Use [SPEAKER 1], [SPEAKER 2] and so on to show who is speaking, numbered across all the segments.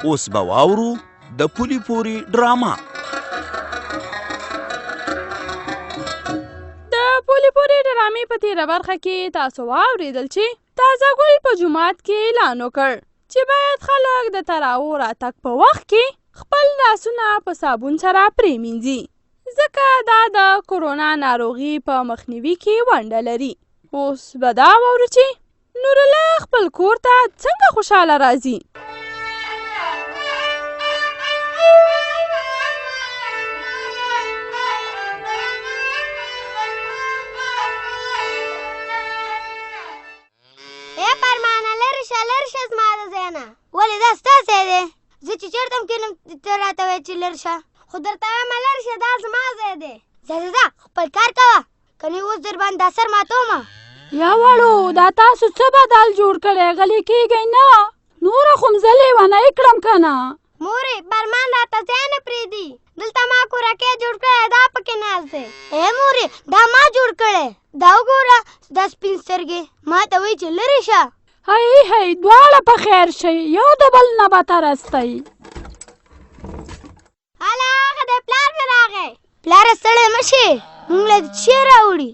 [SPEAKER 1] اوس به واورو د پولي پوري ډراما.
[SPEAKER 2] د پولي پوري ډرامې په تیره برخه کې تاسو واورېدل چې تازه ګل په جومات کې اعلان وکړ چې باید خلک د تراویح راتګ په وخت کې خپل لاسونه په صابون سره پرېمینځي، ځکه دا د کرونا ناروغي په مخنیوي کې ونډه لري. اوس به دا واورو چې نورالله خپل کور ته څنګه خوشحاله راځي.
[SPEAKER 3] لرې شه زما د ځای نه. ولې دا ستاسې دی؟ زه چې چېرته هم کښېنم ته راته وایې چې لرې شه، خو درته وایم لرې شه، دا زما ځای دی. ځه خپل کار کوه، که نه اوس در باندې دا سر ماتومه.
[SPEAKER 2] یا وړو دا تاسو څه بدل جوړ کړی، غلي کېږئ نه، نوره خو م زه لیونی کړم که نه.
[SPEAKER 3] مورې برمان راته ځای نه پرېږدي، دلته ما کورکۍ جوړ کړی دا پکې ناست دی. مورې دا ما جوړ کړی، دا وګوره دا سپین سترګې ما ته وایي چې لرې شه.
[SPEAKER 2] هی دواړه په خیر شئ، یو د بل نه بتر استئ.
[SPEAKER 3] هله هغه دی پلار مې راغی. پلاره ستړی مه شې، موږ له څه راوړي؟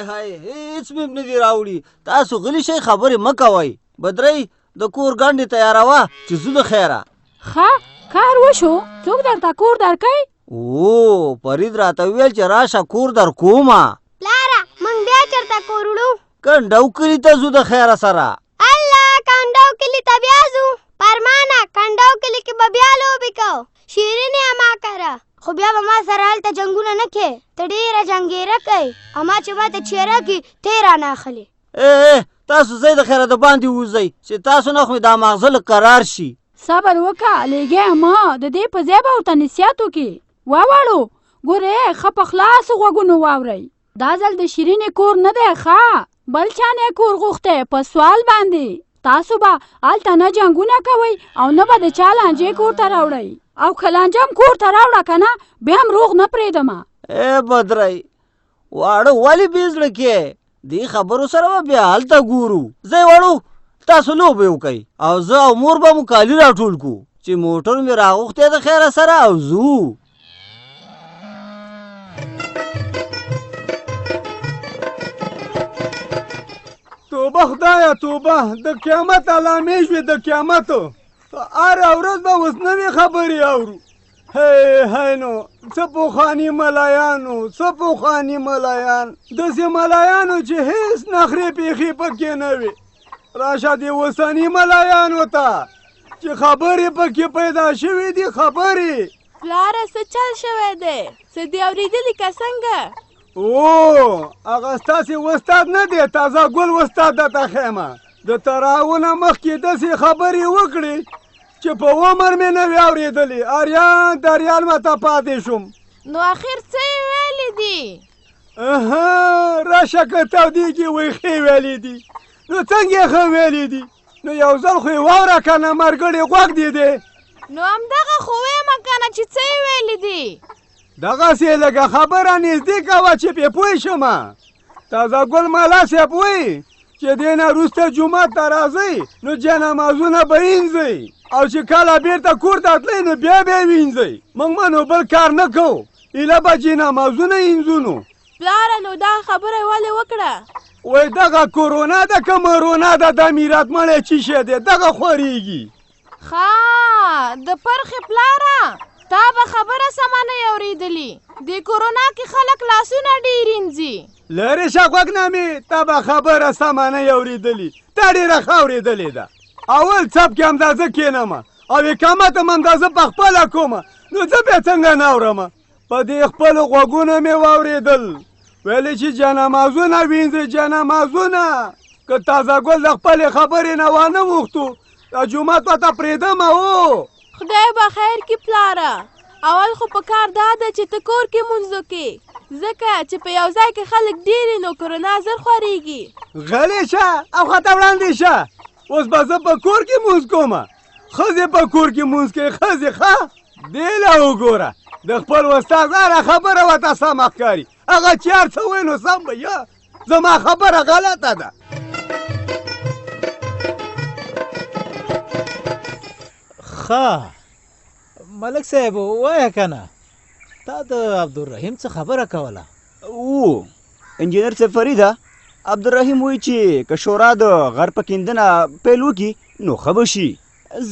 [SPEAKER 4] هی هیڅ مې نه دي راوړي، تاسو غلي شئ، خبرې مه کوئ. بدرۍ د کور ګاڼډې تیاروه چې ځو د خیره.
[SPEAKER 2] ښه کار وشو، څوک درته کور درکوي؟
[SPEAKER 4] او فرید راته وویل چې راشه کور در کومه.
[SPEAKER 3] پلاره موږ بیا چېرته کور وړو؟
[SPEAKER 4] کنډو کلي ته ځو د خیره سره.
[SPEAKER 3] الله کنډو کلي ته بیا ځو؟ فرمانه کنډو کلي کې به بیا لوبې کوو، شیرینې اما کره، خو بیا به ما سره هلته جنګونه نه کوې، ته ډېره جنګېره کوې، اما چې ما ته چیره کړي ته یې رانه اخلې.
[SPEAKER 4] تاسو ځئ د خیره د باندې ووځئ چې تاسو نه خو مې دا ماغزه لږ قرار شي.
[SPEAKER 2] صبر وکړه لېږی ما د دې په ځای به ورته نصیحت وکړي. واړو ګورې ښه په خلاصو غوږونو واورئ، دا ځل د شیرینې کور نه دی ښه، بل چا نه کور غوښتی په سوال باندې. تاسو به هلته نه جنګونه کوئ او نه به د چا لانجې کور ته راوړئ، او که لانجه هم کور ته راوړه که نه بیا هم روغ نه پرېږدمه.
[SPEAKER 4] بدرۍ واړه ولې بې زړه کې؟ دې خبرو سره به بیا هلته ګورو. ځئ واړو تاسو لوبې وکئ او زه او مور به مو کالي راټول کړو چې موټر مې راغوښتی د خیره سره او ځو.
[SPEAKER 5] توبه خدایه توبه، د قیامت علامې شوې د قیامت. هره ورځ به اوس نوې خبرې اورو. هی نو څه پوخاني ملایانو، څه پوخاني ملایان، داسې ملایانو چې هېڅ نخرې پیښې پکې نه وي. راشه دې اوسني ملایانو ته چې خبرې پکې پیدا شوې دي. خبرې
[SPEAKER 2] پلاره څه چل شوی دی، څه دې اورېدلي که څنګه؟
[SPEAKER 5] هغه ستاسې استاد نه دی، تازه ګل استاد درته ښیمه. د تراویح نه مخکې داسې خبرې وکړې چې په عمر مې نه وې اورېدلې. اریان دریان ماته پاتې شوم.
[SPEAKER 2] نو اخر څه یې ویلي دي؟
[SPEAKER 5] راشه که تودېږي وایي ښې ویلي دي، نو څنګه یې ښه ویلي دي؟ نو یو ځل خو یې واوره که نه مرګړې غوږ دې دی.
[SPEAKER 2] نو همدغه خو ویمه که نه چې څه یې ویلي دي؟
[SPEAKER 5] دغسې لږه خبره نږدې کوه چې پې پوه شمه. تازه ګل ملا صاحب وایي چې دې نه وروسته جومات ته راځئ نو جنمازونه به وینځئ، او چې کله بېرته کور ته تلئ نو بیا به یې وینځئ. موږ به نو بل کار نه کوو، ایله به جنمازونه وینځو. نو
[SPEAKER 2] پلاره نو دا خبره ولې وکړه؟
[SPEAKER 5] وایي دغه کورونا ده که مرونا ده، د میرات مړی چې شی دی دغه خورېږي.
[SPEAKER 2] ښه د پرخې پلاره تا به خبره سمه نه اورېدلي، د کورونا کې خلک لاسونه ډېر وینځي.
[SPEAKER 5] لرې شه غوږ نه مې، تا به خبره سمه نه اورېدلي، تا ډېره ښه اورېدلې ده. اول څپ کې اندازه کښېنمه او اقامت هم اندازه په خپله کومه، نو زه بیا څنګه نه اورمه؟ په دې خپلو غوږونو مې واورېدل ویلې چې جنمازونه وینځي، جنمازونه. که تازه ګل د خپلې خبرې نه وانه وختو دا جومات به ته پرېږدمه.
[SPEAKER 2] خدای به خیر کړي پلاره، اول خو په کار دا ده چې ته کور کې لمونځ وکړې، ځکه چې په یو ځای کې خلک ډېر وي نو کرونا زر خورېږي.
[SPEAKER 5] غلی شه او خطه وړاندې شه. اوس به زه په کور کې لمونځ کومه، ښځې په کور کې لمونځ کوي، ښځې. ښه دې له وګوره د خپل استاد هره خبره ورته سمه ښکاري، هغه چې هر څه وایي نو سم به یا زما خبره غلطه ده.
[SPEAKER 6] ښه ملک صاحب وایه که نه تا د عبدالرحیم څه خبره کوله
[SPEAKER 4] او انجینر صاحب فریده عبدالرحیم وایي چې که شورا د غر په کیندنه پیل وکړي نو ښه به شي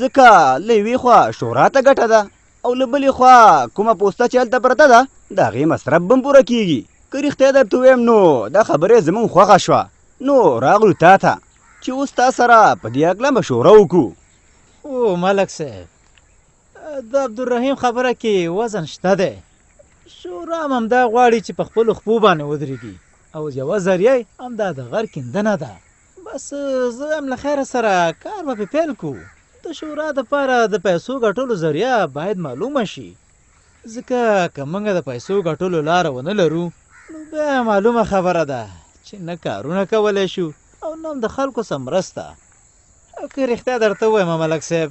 [SPEAKER 4] ځکه له یوې خوا شورا ته ګټه ده او له بلې خوا کومه پوسته چې هلته پرته ده د هغې مصرف به هم پوره کېږي که رښتیا درته ووایم نو دا خبره زموږ خوښه شوه نو راغلو تا ته چې اوس تا سره په دې هکله مشوره وکړو
[SPEAKER 6] او ملک صاحب د عبدالرحیم خبره کې وزن شته دی شورا هم همدا غواړي چې په خپلو خپو باندې ودرېږي او یوه ذریعه یې همدا د غر کیندنه ده بس زه هم له خیره سره کار به پې پیل کړو د شورا دپاره د پیسو ګټلو ذریعه باید معلومه شي ځکه که موږ د پیسو ګټلو لاره ونه لرو نو بیا معلومه خبره ده چې نه کارونه کولی شو او نه هم د خلکو سره مرسته که رښتیا درته ووایم ملک صاحب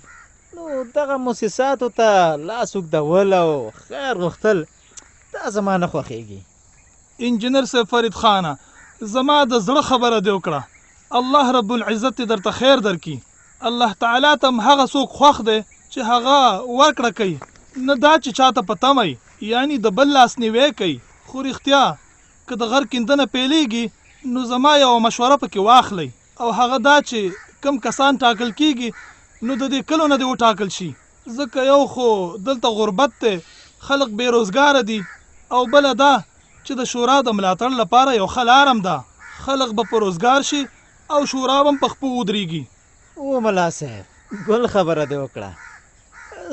[SPEAKER 6] نو دغه موسساتو ته لاس اوږدول او خیر غوښتل دا زما نه خوښېږي
[SPEAKER 7] انجینر صاحب فرید خانه زما د زړه خبره دې وکړه الله رب العزت دې درته خیر درکړي الله تعالی ته هم هغه څوک خوښ دی چې هغه ورکړه کوي نه دا چې چاته په تمه یعنی د بل لاس نیوی کوي خو رښتیا که د غر کیندنه پیلیږي نو زما یوه مشوره پکې واخلئ او هغه دا چې کم کسان ټاکل کیږي نو د دې کلو نه دې وټاکل شي ځکه یو خو دلته غربت دی خلک بېروزګاره دي او بله دا چې د شورا د ملاتړ لپاره یو ښه لار هم ده خلک به په روزګار شي او شورا به هم په خپو ودرېږي
[SPEAKER 6] او ملا صاحب ګل خبره دې وکړه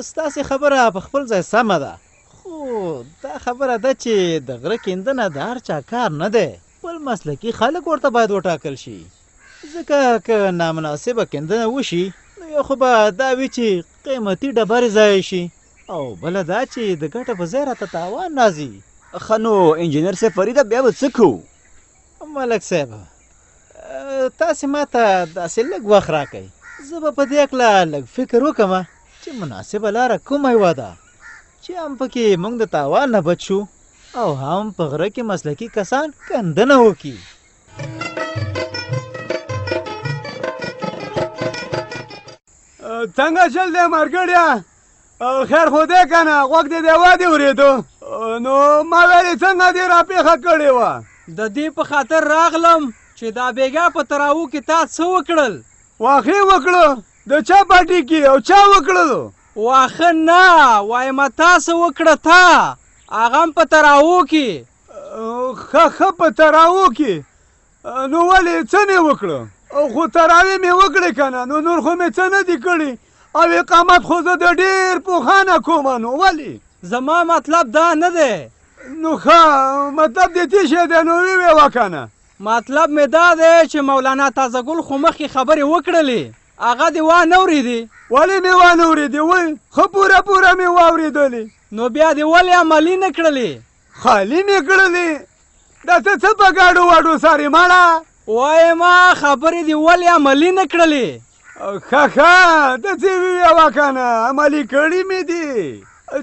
[SPEAKER 6] ستاسې خبره په خپل ځای سمه ده خو دا خبره ده چې د غره کیندنه د هر چا کار نه دی بل مسلکي خلک ورته باید وټاکل شي ځکه که نامناسبه کیندنه وشي نو یو خو به دا وي چې قیمتي ډبرې ضایع شي او بله دا چې د ګټه په ځای راته تاوان راځي
[SPEAKER 4] ښه نو انجینر صاحب فریده بیا به څه کوو
[SPEAKER 6] ملک صاحب تاسې ما ته داسې لږ وخت راکئ زه به په دې هکله لږ فکر وکړم چې مناسبه لاره کومه یوه ده چې هم پکې موږ د تاوان نه بچ شو او هم په غره کې مسلکي کسان کندنه وکړي
[SPEAKER 5] څنګه چل دی مرګړیا خیر خو دی که نه غوږ دې دیوا دې اورېدو نو ما ویلې څنګه دې راپېښه کړې وه
[SPEAKER 8] د دې په خاطر راغلم چې دا بیګا په تراو کې تا څه وکړل
[SPEAKER 5] واخې وکړو د چا پاټي کې او چا وکړلو
[SPEAKER 8] واخه نه وایم تا څه وکړه تا هغه هم په تراو کې
[SPEAKER 5] ښه په تراو کې نو ولې څه مې وکړو خو تراوې مې وکړې که نه نو نور خو مې څه نه دي کړي او اقامت خو زه د ډېر پوخانه کوم نو ولې
[SPEAKER 8] زما مطلب دا نه دی
[SPEAKER 5] نو ښه مطلب دې څه شی دی نو ویې که نه
[SPEAKER 8] مطلب مې دا دی چې مولانا تازه ګل خو مخکې خبرې وکړلې هغه دې وانه اورېدې
[SPEAKER 5] ولې مې وانه اورېدې وایي ښه پوره مې واورېدلې
[SPEAKER 8] نو بیا دې ولې عملي نه کړلې
[SPEAKER 5] خالي مې کړلې دا څه په ګاډو واډو سارې ماړه
[SPEAKER 8] وایم خبرې دې ولې عملي نه کړلې
[SPEAKER 5] ښه ته څه ویوه که نه عملي کړي مې دي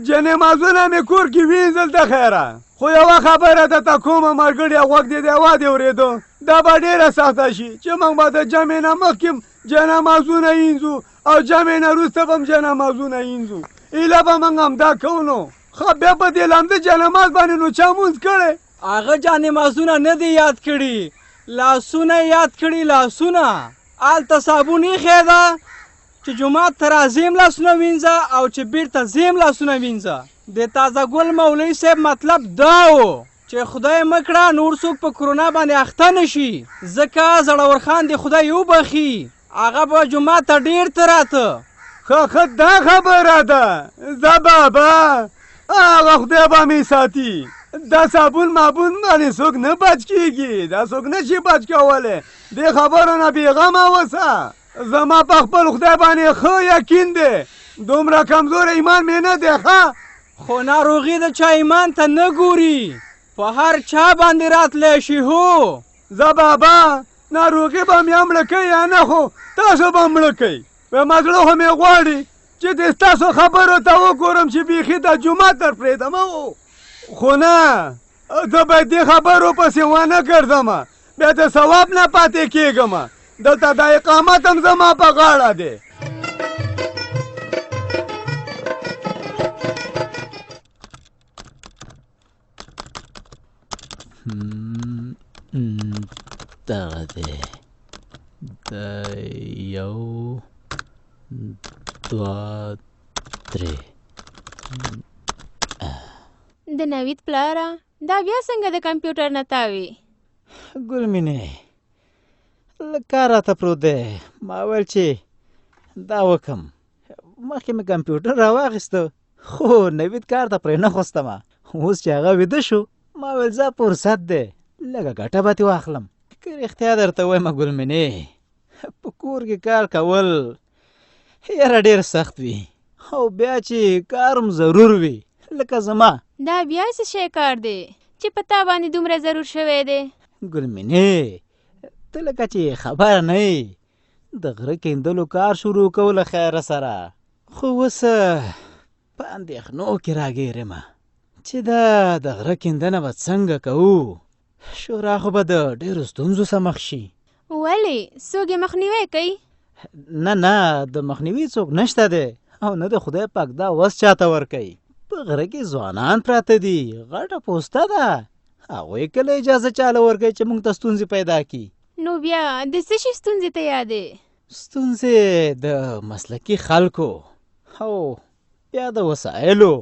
[SPEAKER 5] جنمازونه مې کور کې وینځل د خیره خو یوه خبره درته کومه مرګړیا غوږ دې دیوا دې اورېدو دا به ډېره سخته شي چې موږ به د جمعې نه مخکې جنمازونه وینځو او جمعې نه وروسته به هم جنمازونه وینځو ایله به موږ همدا کوو نو ښه بیا په دې لمده جنماز باندې نو چا مونځ کړی
[SPEAKER 8] هغه جانمازونه نه دي یاد کړي لاسونه یاد کړي لاسونه هلته صابون ایښی ده چې جومات ته راځیم لاسونه وینځه او چې بیرته ځیم لاسونه وینځه د تازه ګل مولوي صاحب مطلب دا و چې خدای مکړه نور څوک په کرونا باندې اخته نشي ځکه زړور خان دې خدای وبخي هغه به جومات ته ډېر تراته
[SPEAKER 5] ښه دا خبره ده زه بابا هغه خدای به مې ساتي دا صابون مابون باندې څوک نه بچ کېږي دا څوک نشي بچ کولی دې خبرو نه بېغمه اوسه زما په خپل خدای باندې ښه یقین دی دومره کمزور ایمان مې نه دی ښه
[SPEAKER 8] خو ناروغي د چا ایمان ته نه ګوري په هر چا باندې راتلی شي هو
[SPEAKER 5] زه بابا ناروغي به مې مړه کوي یا نه خو تاسو به مړه کوي وایم زړه خو مې غواړي چې د ستاسو خبرو ته وګورم چې بیخي دا جومات در پرېږدم خو نه زه باید دې خبرو پسې ونه ګرځم بیا د ثواب نه پاتې کېږم دلته دا اقامت هم زما په غاړه دی
[SPEAKER 6] دغه دی د یو دوه درې.
[SPEAKER 9] د نوید پلاره دا بیا څنګه د کمپیوټر نه تاوي؟
[SPEAKER 6] ګل مینې له کاره ته پروت دی. ما ویل چې دا وکم. مخکې مې کمپیوټر راواخیسته خو نوید کار ته پرې نه خوستمه. اوس چې هغه ویده شو ما ویل زه فرصت دی لږه ګټه به ترې واخلم. که رښتیا درته وایم ګل مینې په کور کې کار کول یاره ډېر سخت وي او بیا چې کار هم ضرور وي لکه زما.
[SPEAKER 9] دا بیا څه شی کار دی چې په تا باندې دومره ضرور شوی دی؟
[SPEAKER 6] ګل مینې ته لکه چې خبره نه یې د غره کیندلو کار شروع کول له خیره سره. خو اوس په اندېښنو کې راګیرمه چې دا د غره کیندنه به څنګه کوو. شورا خو به د ډېرو ستونزو سره مخ شي.
[SPEAKER 9] ولې څوک یې مخنیوی کوي؟
[SPEAKER 6] نه د مخنیوي څوک نشته دی او نه د خدای پاک دا وس چاته ورکوي. په غره کې ځوانان پراته دي غټه پوسته ده هغوی کله اجازه چاله ورکوي چې موږ ته ستونزې پیدا کړي.
[SPEAKER 9] نو بیا د څه شي ستونزې ته یادې؟
[SPEAKER 6] ستونزې د مسلکي خلکو او یا د وسایلو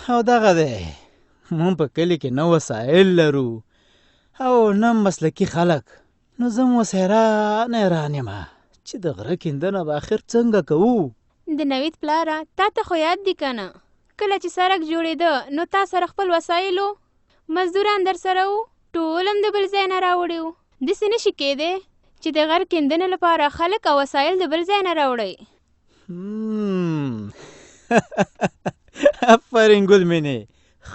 [SPEAKER 6] او دغه دی موږ په کلي کې نه وسایل لرو او نه مسلکي خلک. نو زه اوس حیران یم چې د غره کیندنه به آخر څنګه کوو.
[SPEAKER 9] د نوید پلاره تا ته خو یاد دي که نه کله چې سړک جوړېده نو تا سره خپل وسایلو مزدوران در سره وو ټول هم د بل ځای نه راوړي وو. داسې نشي کیدی چې د غر کیندنې لپاره خلک او وسایل د بل ځای نه راوړئ.
[SPEAKER 6] آفرین ګل مینې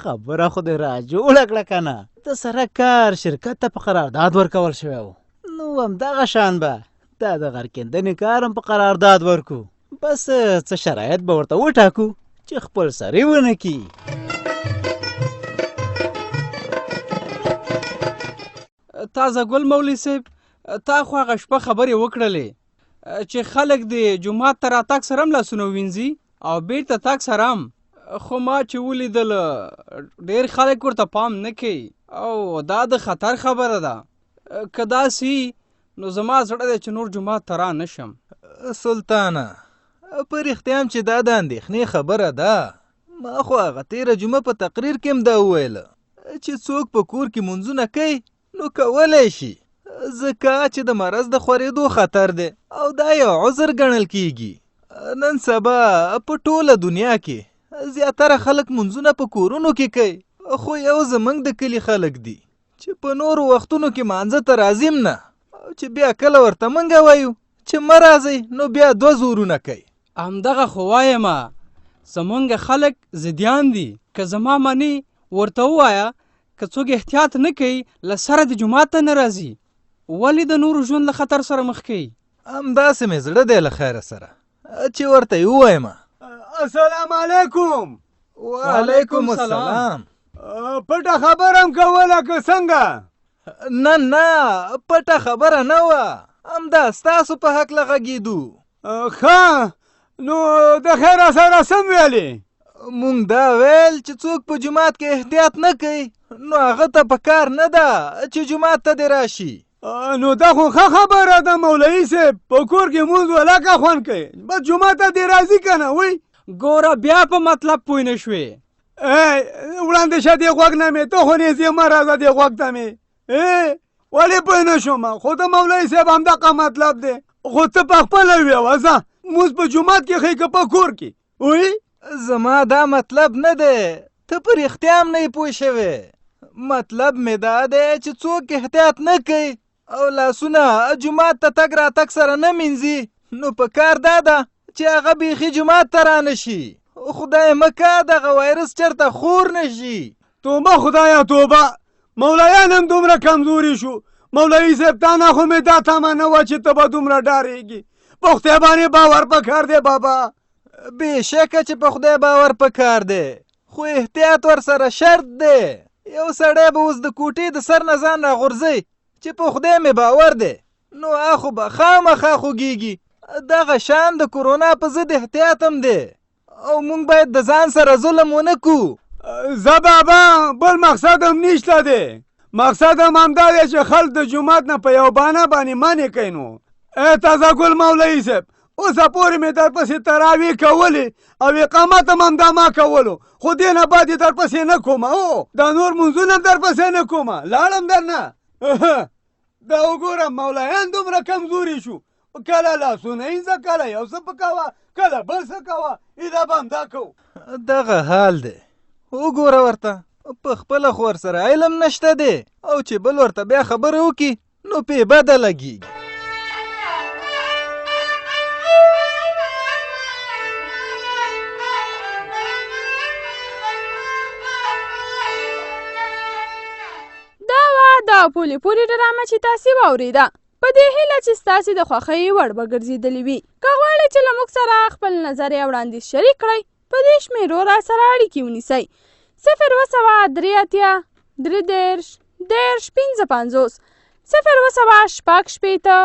[SPEAKER 6] خبره خو دې را جوړه کړه که نه. د سړک کار شرکت ته په قرارداد ورکول شوی و. نو همدغه شان به دا د غر کیندنې کار هم په قرارداد ورکو. بس څه شرایط به ورته وټاکو چې خپل سری ونه کړي.
[SPEAKER 8] تازه ګل مولوي صاحب تا خو هغه شپه خبرې وکړلې چې خلک د جومات ته راتګ سره هم لاسونه ووینځي او بیرته تګ سره هم. خو ما چې ولیدل ډېر خلک ورته پام نه کوي او دا د خطر خبره ده. که داسې نو زما زړه دی چې نور جومات ته را نشم.
[SPEAKER 10] سلطانه په رښتیا هم چې دا د اندېښنې خبره ده. ما خو هغه تېره جمعه په تقریر کې هم دا وویله چې څوک په کور کې مونځونه کوي نو کولی شي ځکه چې د مرض د خورېدو خطر دی او دا یو عذر ګڼل کیږي. نن سبا په ټوله دنیا کې زیاتره خلک مونځونه په کورونو کې کوي خو یو زمونږ د کلي خلک دي چې په نورو وختونو کې مانځه ته راځي هم نه او چې بیا کله ورته مونږ وایو چې مه راځئ نو بیا دوه زورونه کوي.
[SPEAKER 8] همدغه خو وایمه زمونږ خلک ضدیان دي. که زما منې ورته ووایه که څوک احتیاط نه کوي له سره د جومات ته نه راځي ولې د نورو ژوند له خطر سره مخ کوي.
[SPEAKER 10] همداسې مې زړه دی له خیره سره چې ورته یې ووایم.
[SPEAKER 5] السلام علیکم.
[SPEAKER 10] وعلیکم السلام.
[SPEAKER 5] پټه خبره هم کوله که څنګه؟
[SPEAKER 10] نه پټه خبره نه وه همدا ستاسو په هکله غږېدو.
[SPEAKER 5] ښه نو د خیره سره سم ویلې.
[SPEAKER 10] مونږ دا ویل چې څوک په جومات کې احتیاط نه کوي نو هغه ته په کار نه ده چې جومات ته دې راشي.
[SPEAKER 5] نو دا خو ښه خبره ده مولوي صاحب په کور کې مونځ ولاکه خوند کوي بس جومات ته دې راځي که نه وی.
[SPEAKER 8] ګوره بیا په مطلب پوه نه شوې.
[SPEAKER 5] وړاندې شه دې غوږ نه مې ته خو نیزې مه راځه دې غوږ ته مې ولې پوه نه شوم خو د مولوي صاحب همدغه مطلب دی خو ته په خپله ویوه ځه مونځ په جومات کې ښایي که په کور کې وی.
[SPEAKER 10] زما دا مطلب نه دی ته په رښتیا هم نه یې پوه شوې. مطلب مې دا دی چې څوک احتیاط نه کوي او لاسونه جومات ته تګ راتګ سره نه مینځي نو په کار دا ده چې هغه بیخي جومات ته را نشي. خدای مکه دغه وایرس چېرته خور نه شي.
[SPEAKER 5] توبه خدایه توبه مولایان هم دومره کمزوري شو. مولوي صاحب تا نه خو مې دا تمه نه وه چې ته به دومره ډارېږي. په خدای باندې باور پکار دی بابا.
[SPEAKER 10] بېشکه چې په خدای باور پکار دی خو احتیاط ورسره شرط دی. یو سړی به اوس د کوټې د سر نه ځان راغورځوي چې په خدای مې باور دی نو اخو به خامخا خوږېږي. دغه شان د کرونا په ضد احتیاط هم دی او موږ باید د ځان سره ظلم ونه کړو.
[SPEAKER 5] زه بابا بل مقصد هم نشته دی مقصد هم همدا دی چې خلک د جومات نه په یو بانه باندې منې کوي. نو تازه ګل مولوي صاحب، اوسه پورې مې درپسې تراویح کولې او اقامت هم همدا ما کولو، خو دې نه بعد یې درپسې نه کومه. او دا نور مونځونه هم درپسې نه کومه، لاړم در نه. دا وګوره مولایان دومره کمزوري شو، کله لاسونه اینځه، کله یو څه پکوه، کله بل څه کوه، ایدا به همدا کوو.
[SPEAKER 10] دغه حال دی. وګوره ورته په خپله خو ورسره علم نشته دی، او چې بل ورته بیا خبره وکړي نو پې بده لګېږي.
[SPEAKER 2] دا وه د پولې پورې ډرامه چې تاسې واورېده. په دې هیله چې ستاسې د خوښۍ وړ به ګرځېدلې وي. که غواړئ چې له موږ سره خپل نظر یا وړاندیز شریک کړئ، په دې شمېرو را سره اړیکې ونیسئ: 0 33 10 55 0 شپږ شپېته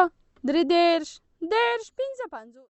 [SPEAKER 2] 30 10 55.